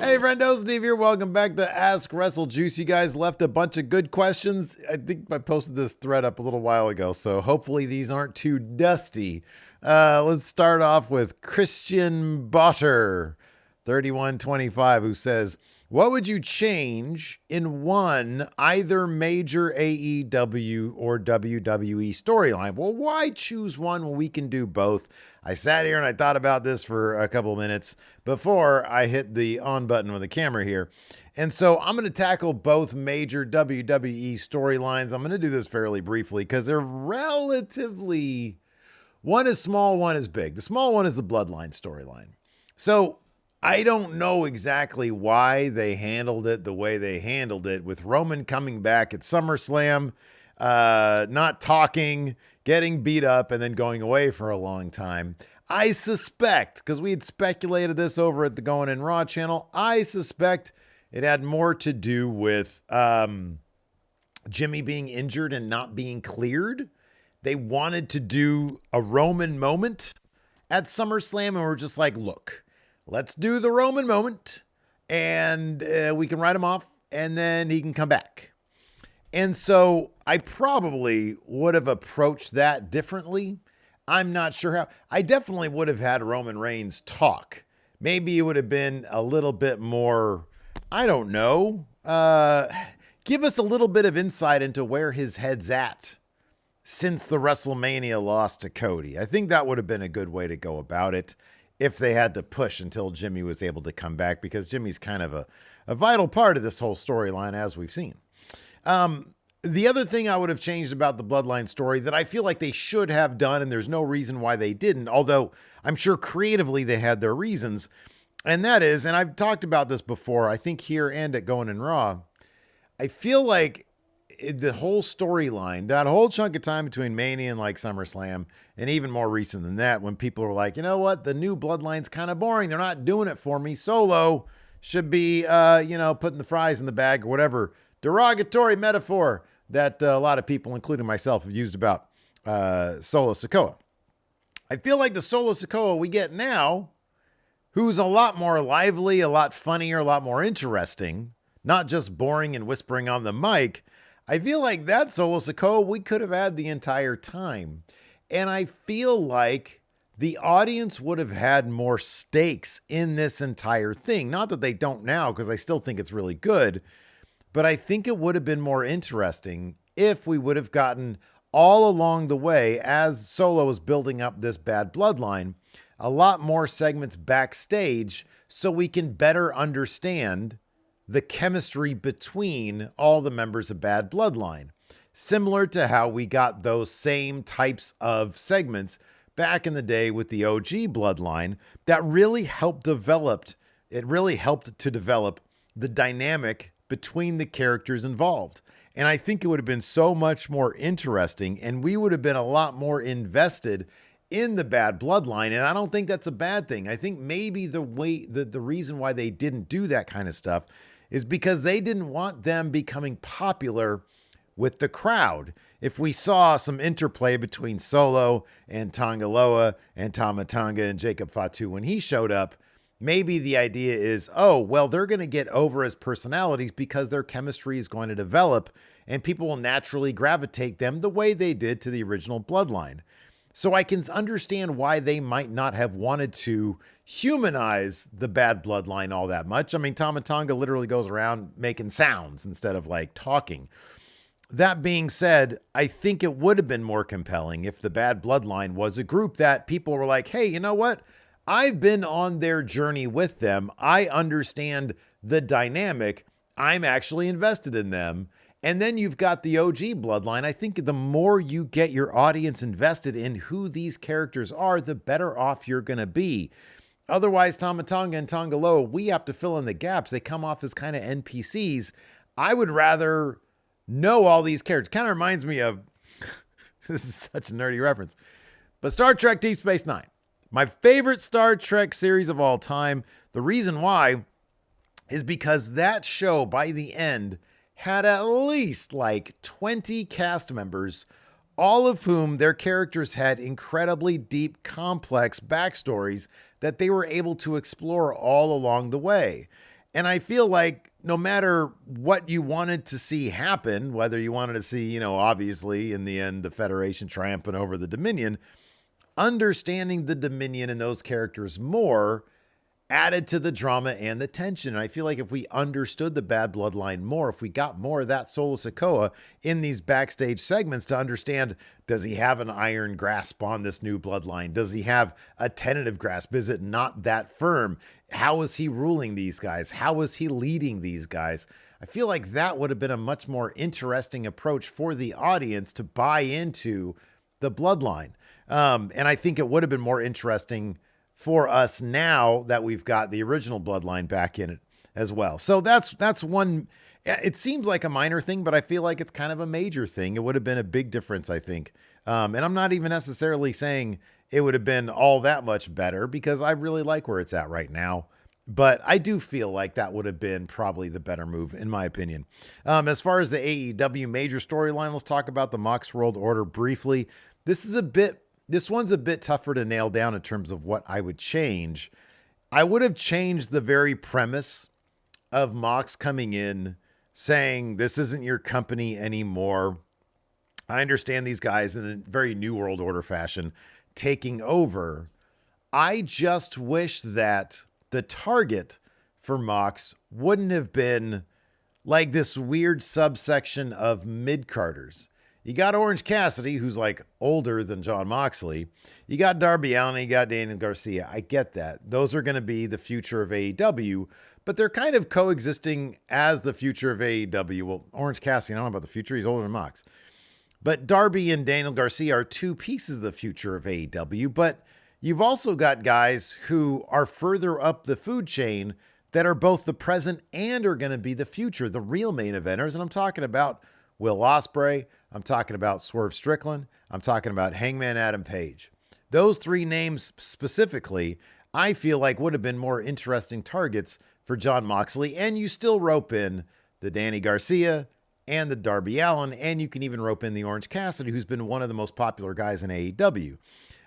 Hey, friendo, Steve here. Welcome back to Ask Wrestlejuice. You guys left a bunch of good questions. I think I posted this thread up a little while ago, so hopefully these aren't too dusty. Let's start off with Christian Botter, 3125, who says, what would you change in one either major AEW or WWE storyline? Well, why choose one when we can do both? I sat here and I thought about this for a couple of minutes before I hit the on button with the camera here. And so I'm going to tackle both major WWE storylines. I'm going to do this fairly briefly because they're relatively, one is small, one is big. The small one is the Bloodline storyline. So I don't know exactly why they handled it the way they handled it, with Roman coming back at SummerSlam, not talking, getting beat up, and then going away for a long time. I suspect, because we had speculated this over at the Going In Raw channel, I suspect it had more to do with Jimmy being injured and not being cleared. They wanted to do a Roman moment at SummerSlam, and we're just like, look, let's do the Roman moment, and we can write him off, and then he can come back. And so I probably would have approached that differently. I'm not sure how. I definitely would have had Roman Reigns talk. Maybe it would have been a little bit more, I don't know, give us a little bit of insight into where his head's at since the WrestleMania loss to Cody. I think that would have been a good way to go about it, if they had to push until Jimmy was able to come back, because Jimmy's kind of a vital part of this whole storyline, as we've seen. The other thing I would have changed about the Bloodline story that I feel like they should have done, and there's no reason why they didn't, although I'm sure creatively they had their reasons, and that is, and I've talked about this before, I think here and at Going In Raw, I feel like the whole storyline, that whole chunk of time between Mania and like SummerSlam, and even more recent than that, when people were like, you know what, the new Bloodline's kind of boring. They're not doing it for me. Solo should be, putting the fries in the bag or whatever derogatory metaphor that a lot of people, including myself, have used about Solo Sikoa. I feel like the Solo Sikoa we get now, who's a lot more lively, a lot funnier, a lot more interesting, not just boring and whispering on the mic. I feel like that Solo Sikoa we could have had the entire time. And I feel like the audience would have had more stakes in this entire thing. Not that they don't now, because I still think it's really good. But I think it would have been more interesting if we would have gotten all along the way, as Solo was building up this bad bloodline, a lot more segments backstage so we can better understand the chemistry between all the members of Bad Bloodline. Similar to how we got those same types of segments back in the day with the OG Bloodline that really helped to develop the dynamic between the characters involved. And I think it would have been so much more interesting, and we would have been a lot more invested in the Bad Bloodline. And I don't think that's a bad thing. I think maybe the reason why they didn't do that kind of stuff is because they didn't want them becoming popular with the crowd. If we saw some interplay between Solo and Tongaloa and Tama Tonga and Jacob Fatu when he showed up, maybe the idea is, oh, well, they're going to get over as personalities because their chemistry is going to develop and people will naturally gravitate them the way they did to the original Bloodline. So I can understand why they might not have wanted to humanize the Bad Bloodline all that much. I mean, Tama Tonga literally goes around making sounds instead of like talking. That being said, I think it would have been more compelling if the Bad Bloodline was a group that people were like, hey, you know what? I've been on their journey with them. I understand the dynamic. I'm actually invested in them. And then you've got the OG Bloodline. I think the more you get your audience invested in who these characters are, the better off you're going to be. Otherwise, Tama Tonga and Tongaloa, we have to fill in the gaps. They come off as kind of NPCs. I would rather know all these characters. Kind of reminds me of, this is such a nerdy reference, but Star Trek Deep Space Nine. My favorite Star Trek series of all time. The reason why is because that show, by the end, had at least like 20 cast members, all of whom their characters had incredibly deep, complex backstories that they were able to explore all along the way. And I feel like no matter what you wanted to see happen, whether you wanted to see, obviously in the end, the Federation triumphant over the Dominion, understanding the Dominion and those characters more added to the drama and the tension. And I feel like if we understood the Bad Bloodline more, if we got more of that Solo Sikoa in these backstage segments to understand, does he have an iron grasp on this new bloodline? Does he have a tentative grasp? Is it not that firm? How is he ruling these guys? How is he leading these guys? I feel like that would have been a much more interesting approach for the audience to buy into the bloodline. And I think it would have been more interesting for us now that we've got the original bloodline back in it as well. So that's one. It seems like a minor thing, but I feel like it's kind of a major thing. It would have been a big difference, I think. And I'm not even necessarily saying it would have been all that much better because I really like where it's at right now. But I do feel like that would have been probably the better move, in my opinion. As far as the AEW major storyline, let's talk about the Mox World Order briefly. This one's a bit tougher to nail down in terms of what I would change. I would have changed the very premise of Mox coming in saying, this isn't your company anymore. I understand these guys in a very New World Order fashion taking over. I just wish that the target for Mox wouldn't have been like this weird subsection of mid-carders. You got Orange Cassidy, who's like older than Jon Moxley. You got Darby Allin, you got Daniel Garcia. I get that. Those are going to be the future of AEW, but they're kind of coexisting as the future of AEW. Well, Orange Cassidy, I don't know about the future. He's older than Mox. But Darby and Daniel Garcia are two pieces of the future of AEW, but you've also got guys who are further up the food chain that are both the present and are going to be the future, the real main eventers. And I'm talking about Will Ospreay. I'm talking about Swerve Strickland. I'm talking about Hangman Adam Page. Those three names specifically, I feel like would have been more interesting targets for Jon Moxley. And you still rope in the Danny Garcia and the Darby Allin, and you can even rope in the Orange Cassidy, who's been one of the most popular guys in AEW.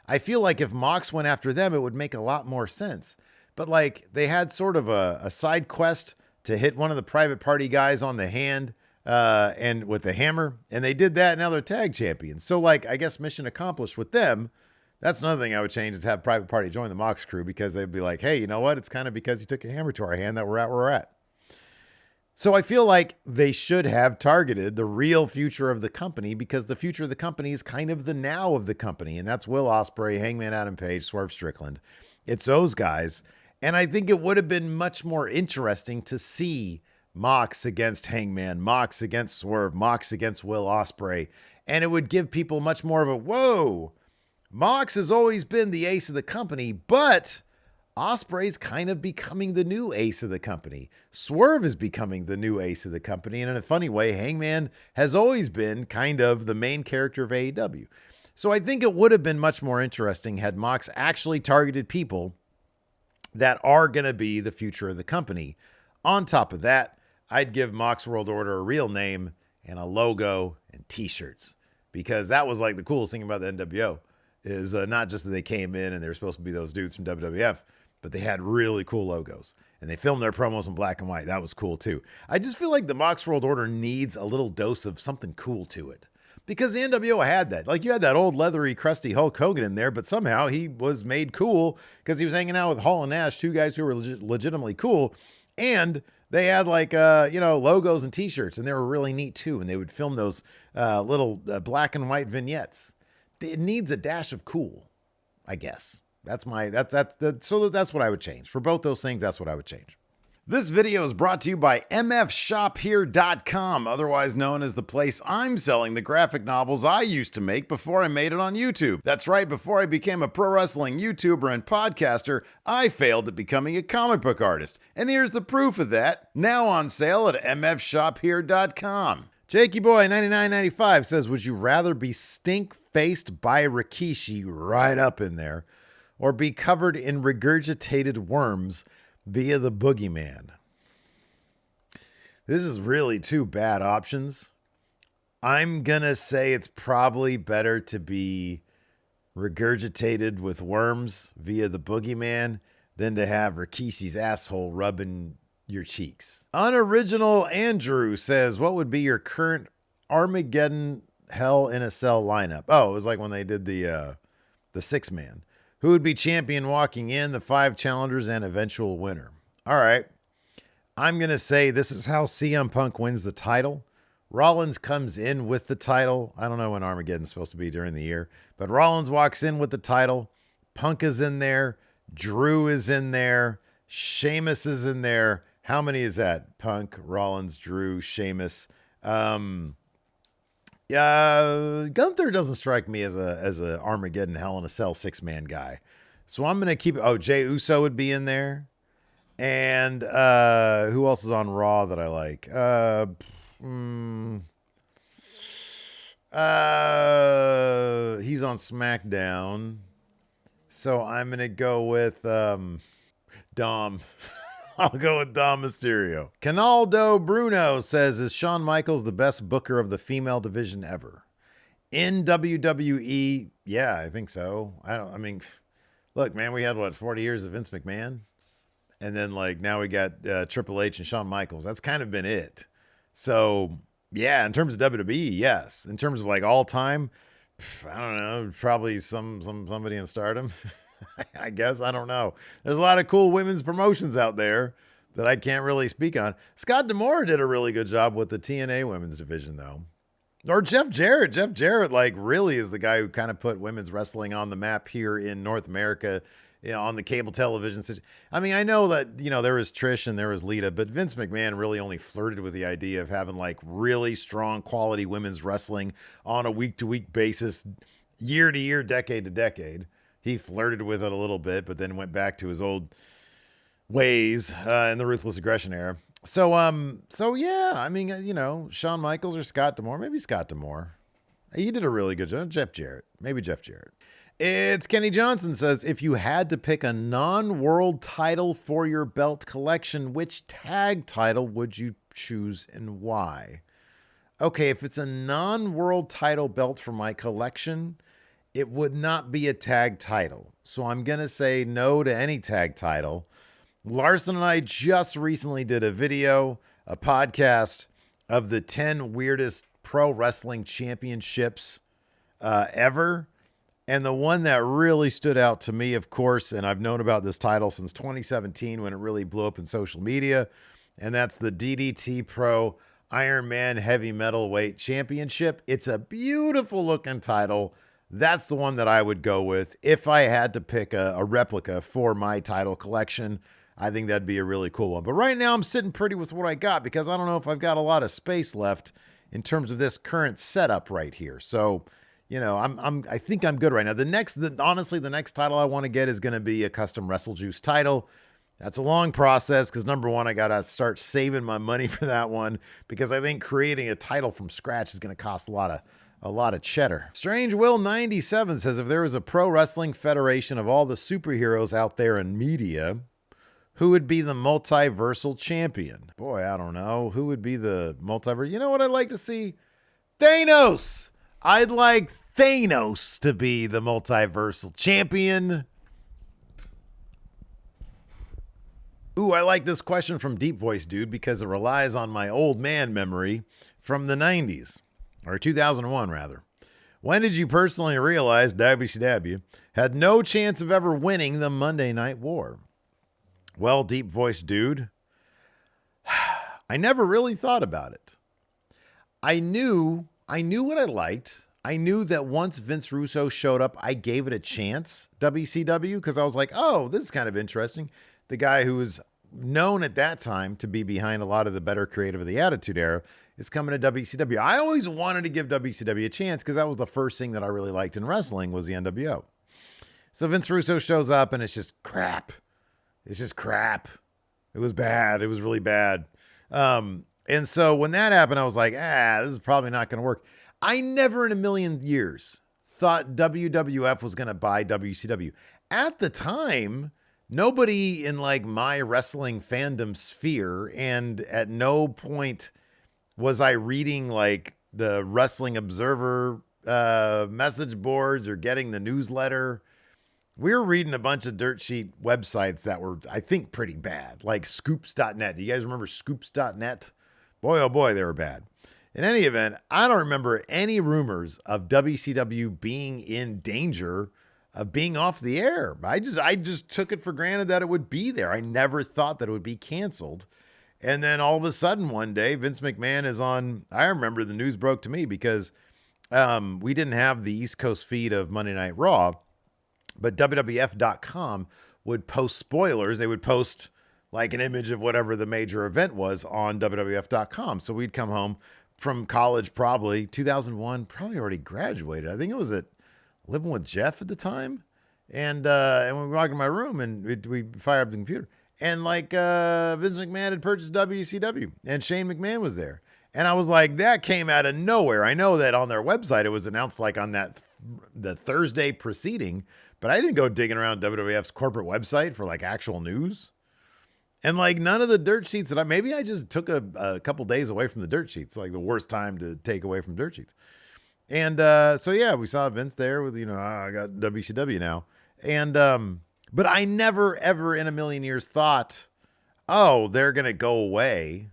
I feel like if Mox went after them, it would make a lot more sense. But like they had sort of a side quest to hit one of the private party guys on the hand and with the hammer, and they did that. Now they're tag champions. So like, I guess mission accomplished with them. That's another thing I would change is have private party join the Mox crew, because they'd be like, hey, you know what? It's kind of because you took a hammer to our hand that we're at where we're at. So I feel like they should have targeted the real future of the company, because the future of the company is kind of the now of the company. And that's Will Ospreay, Hangman Adam Page, Swerve Strickland. It's those guys. And I think it would have been much more interesting to see Mox against Hangman, Mox against Swerve, Mox against Will Ospreay. And it would give people much more of a, whoa, Mox has always been the ace of the company, but Ospreay's kind of becoming the new ace of the company. Swerve is becoming the new ace of the company. And in a funny way, Hangman has always been kind of the main character of AEW. So I think it would have been much more interesting had Mox actually targeted people that are going to be the future of the company. On top of that, I'd give Mox World Order a real name and a logo and t-shirts, because that was like the coolest thing about the NWO is not just that they came in and they were supposed to be those dudes from WWF, but they had really cool logos and they filmed their promos in black and white. That was cool too. I just feel like the Mox World Order needs a little dose of something cool to it, because the NWO had that. Like you had that old leathery, crusty Hulk Hogan in there, but somehow he was made cool because he was hanging out with Hall and Nash, two guys who were legitimately cool. And they had like, logos and t-shirts, and they were really neat too. And they would film those little black and white vignettes. It needs a dash of cool, I guess. That's what I would change. For both those things, that's what I would change. This video is brought to you by mfshophere.com, otherwise known as the place I'm selling the graphic novels I used to make before I made it on YouTube. That's right, before I became a pro wrestling YouTuber and podcaster, I failed at becoming a comic book artist. And here's the proof of that, now on sale at mfshophere.com. Jakey Boy 9995 says, would you rather be stink-faced by Rikishi right up in there, or be covered in regurgitated worms via the boogeyman? This is really two bad options. I'm gonna say it's probably better to be regurgitated with worms via the boogeyman than to have Rikishi's asshole rubbing your cheeks. Unoriginal Andrew says, what would be your current Armageddon Hell in a Cell lineup? Oh, it was like when they did the 6-man. Who would be champion walking in, the 5 challengers, and eventual winner? All right. I'm going to say this is how CM Punk wins the title. Rollins comes in with the title. I don't know when Armageddon's supposed to be during the year, but Rollins walks in with the title. Punk is in there. Drew is in there. Sheamus is in there. How many is that? Punk, Rollins, Drew, Sheamus. Gunther doesn't strike me as a Armageddon Hell in a Cell 6-man guy. So I'm going to keep it. Oh, Jey Uso would be in there. And who else is on Raw that I like? He's on SmackDown. So I'm going to go with Dom. I'll go with Dom Mysterio. Canaldo Bruno says, is Shawn Michaels the best booker of the female division ever? In WWE, yeah, I think so. Look, man, we had 40 years of Vince McMahon? And then now we got Triple H and Shawn Michaels. That's kind of been it. So yeah, in terms of WWE, yes. In terms of all time, I don't know, probably somebody in Stardom. I guess, I don't know. There's a lot of cool women's promotions out there that I can't really speak on. Scott D'Amore did a really good job with the TNA women's division, though. Or Jeff Jarrett. Jeff Jarrett, really is the guy who kind of put women's wrestling on the map here in North America, on the cable television. I know that, there was Trish and there was Lita, but Vince McMahon really only flirted with the idea of having really strong quality women's wrestling on a week-to-week basis, year to year, decade to decade. He flirted with it a little bit, but then went back to his old ways in the Ruthless Aggression era. So yeah, Shawn Michaels or Scott D'Amore. Maybe Scott D'Amore. He did a really good job. Jeff Jarrett. Maybe Jeff Jarrett. It's Kenny Johnson says, if you had to pick a non-world title for your belt collection, which tag title would you choose and why? Okay, if it's a non-world title belt for my collection, it would not be a tag title. So I'm going to say no to any tag title. Larson and I just recently did a podcast of the 10 weirdest pro wrestling championships ever. And the one that really stood out to me, of course, and I've known about this title since 2017 when it really blew up in social media, and that's the DDT Pro Iron Man Heavy Metal Weight Championship. It's a beautiful looking title. That's the one that I would go with. If I had to pick a replica for my title collection, I think that'd be a really cool one. But right now I'm sitting pretty with what I got because I don't know if I've got a lot of space left in terms of this current setup right here. So, I think I'm good right now. Honestly, the next title I want to get is going to be a custom WrestleJuice title. That's a long process because number one, I got to start saving my money for that one because I think creating a title from scratch is going to cost a lot of cheddar. Strange Will 97 says, if there was a pro wrestling federation of all the superheroes out there in media, who would be the Multiversal Champion? Boy, I don't know. Who would be the Multiverse? You know what I'd like to see? Thanos! I'd like Thanos to be the Multiversal Champion. Ooh, I like this question from Deep Voice Dude because it relies on my old man memory from the 90s. Or 2001, rather. When did you personally realize WCW had no chance of ever winning the Monday Night War? Well, Deep Voice Dude, I never really thought about it. I knew what I liked. I knew that once Vince Russo showed up, I gave it a chance, WCW, because I was like, oh, this is kind of interesting. The guy who was known at that time to be behind a lot of the better creative of the Attitude Era is coming to WCW. I always wanted to give WCW a chance because that was the first thing that I really liked in wrestling was the NWO. So Vince Russo shows up and it's just crap. It's just crap. It was bad. It was really bad. And so when that happened, I was like, this is probably not going to work. I never in a million years thought WWF was going to buy WCW. At the time, nobody in my wrestling fandom sphere, and at no point was I reading the Wrestling Observer message boards or getting the newsletter We were reading a bunch of dirt sheet websites that were, I think, pretty bad, like scoops.net. Do you guys remember scoops.net? Boy, oh boy, they were bad. In any event, I don't remember any rumors of WCW being in danger of being off the air. I just took it for granted that it would be there. I never thought that it would be canceled. And then all of a sudden one day, Vince McMahon is on. I remember the news broke to me because we didn't have the East Coast feed of Monday Night Raw, but WWF.com would post spoilers. They would post like an image of whatever the major event was on WWF.com. So we'd come home from college, probably 2001, probably already graduated. I think it was at Living with Jeff at the time. And we walked in my room and we fire up the computer. And like Vince McMahon had purchased WCW and Shane McMahon was there. And I was like, that came out of nowhere. I know that on their website, it was announced like on the Thursday preceding, but I didn't go digging around WWF's corporate website for like actual news. And like none of the dirt sheets maybe I just took a couple days away from the dirt sheets, like the worst time to take away from dirt sheets. And so, yeah, we saw Vince there with, I got WCW now. And, but I never, ever in a million years thought, oh, they're going to go away.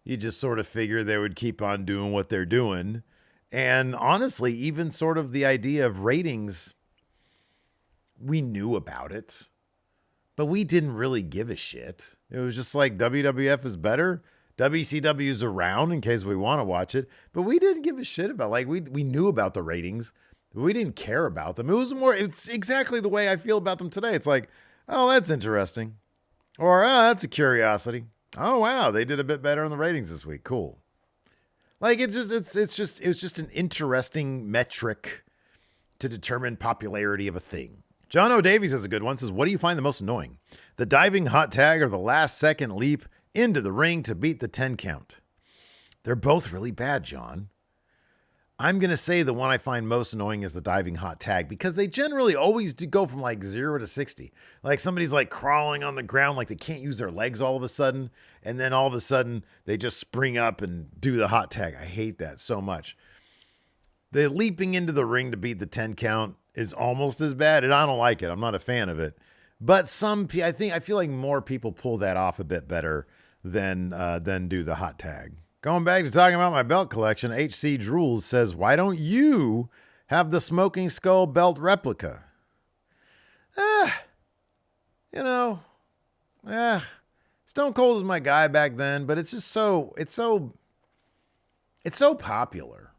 You just sort of figure they would keep on doing what they're doing. And honestly, even sort of the idea of ratings, we knew about it, but we didn't really give a shit. It was just like WWF is better. WCW's around in case we want to watch it, but we didn't give a shit about, like, we knew about the ratings, but we didn't care about them. It's exactly the way I feel about them today. It's like, oh, that's interesting. Or, oh, that's a curiosity. Oh, wow, they did a bit better on the ratings this week. Cool. Like, it was just an interesting metric to determine popularity of a thing. John O. Davies has a good one. Says, what do you find the most annoying? The diving hot tag or the last second leap into the ring to beat the 10 count? They're both really bad, John. I'm going to say the one I find most annoying is the diving hot tag because they generally always do go from like 0 to 60. Like somebody's like crawling on the ground, like they can't use their legs all of a sudden. And then all of a sudden they just spring up and do the hot tag. I hate that so much. The leaping into the ring to beat the 10 count is almost as bad, and I don't like it. I'm not a fan of it. But I feel like more people pull that off a bit better than do the hot tag. Going back to talking about my belt collection, HC Drools says, why don't you have the Smoking Skull belt replica? Stone Cold was my guy back then, but it's so popular.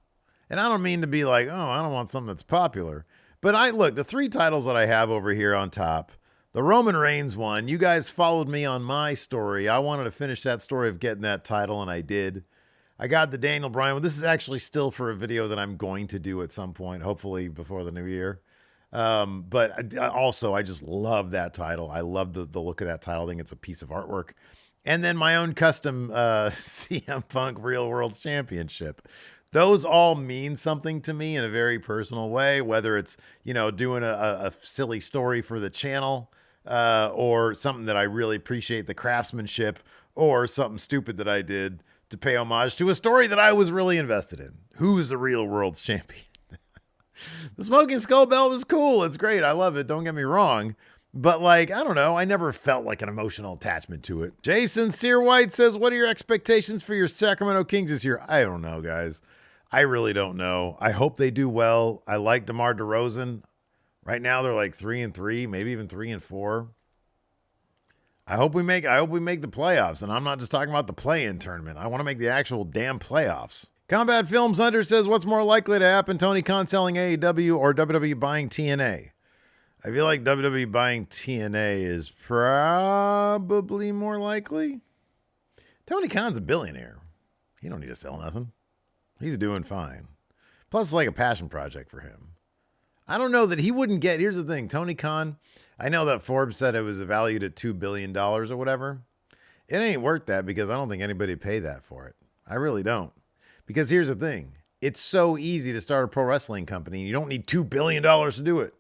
And I don't mean to be like, oh, I don't want something that's popular. But look, the 3 titles that I have over here on top, the Roman Reigns one, you guys followed me on my story. I wanted to finish that story of getting that title, and I did. I got the Daniel Bryan one. This is actually still for a video that I'm going to do at some point, hopefully before the new year. But also, I just love that title. I love the look of that title. I think it's a piece of artwork. And then my own custom CM Punk Real World Championship. Those all mean something to me in a very personal way, whether it's, doing a silly story for the channel or something that I really appreciate the craftsmanship or something stupid that I did to pay homage to a story that I was really invested in. Who's the real world's champion? The Smoking Skull belt is cool. It's great. I love it. Don't get me wrong. But I don't know. I never felt like an emotional attachment to it. Jason Sear White says, what are your expectations for your Sacramento Kings this year? I don't know, guys. I really don't know. I hope they do well. I like DeMar DeRozan. Right now they're like 3-3, maybe even 3-4. I hope we make the playoffs, and I'm not just talking about the play-in tournament. I want to make the actual damn playoffs. Combat Films Hunter says, what's more likely to happen, Tony Khan selling AEW or WWE buying TNA? I feel like WWE buying TNA is probably more likely. Tony Khan's a billionaire. He don't need to sell nothing. He's doing fine. Plus, it's like a passion project for him. I don't know that he wouldn't get... Here's the thing. Tony Khan, I know that Forbes said it was valued at $2 billion or whatever. It ain't worth that because I don't think anybody would pay that for it. I really don't. Because here's the thing. It's so easy to start a pro wrestling company. You don't need $2 billion to do it.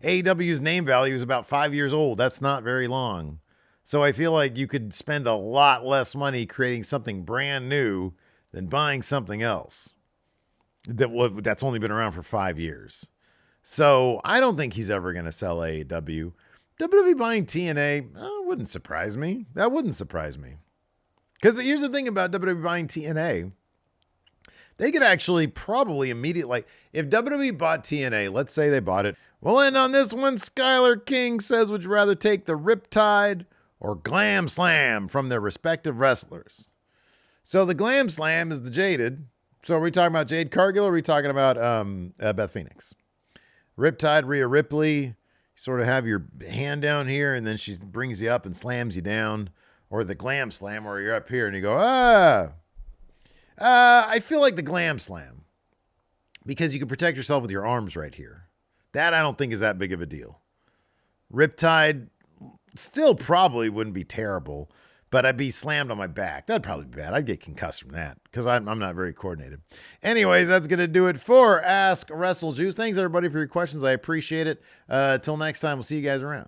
AEW's name value is about 5 years old. That's not very long. So I feel like you could spend a lot less money creating something brand new than buying something else that's only been around for 5 years. So I don't think he's ever going to sell AEW. WWE buying TNA wouldn't surprise me. That wouldn't surprise me. Because here's the thing about WWE buying TNA. They could actually probably immediately, like, if WWE bought TNA, let's say they bought it. We'll end on this one. Skylar King says, would you rather take the Riptide or Glam Slam from their respective wrestlers? So the Glam Slam is the Jaded. So are we talking about Jade Cargill or are we talking about Beth Phoenix? Riptide, Rhea Ripley, you sort of have your hand down here and then she brings you up and slams you down. Or the Glam Slam where you're up here and you go, I feel like the Glam Slam because you can protect yourself with your arms right here. That I don't think is that big of a deal. Riptide still probably wouldn't be terrible, but I'd be slammed on my back. That'd probably be bad. I'd get concussed from that because I'm not very coordinated. Anyways, that's going to do it for Ask WrestleJuice. Thanks, everybody, for your questions. I appreciate it. Till next time, we'll see you guys around.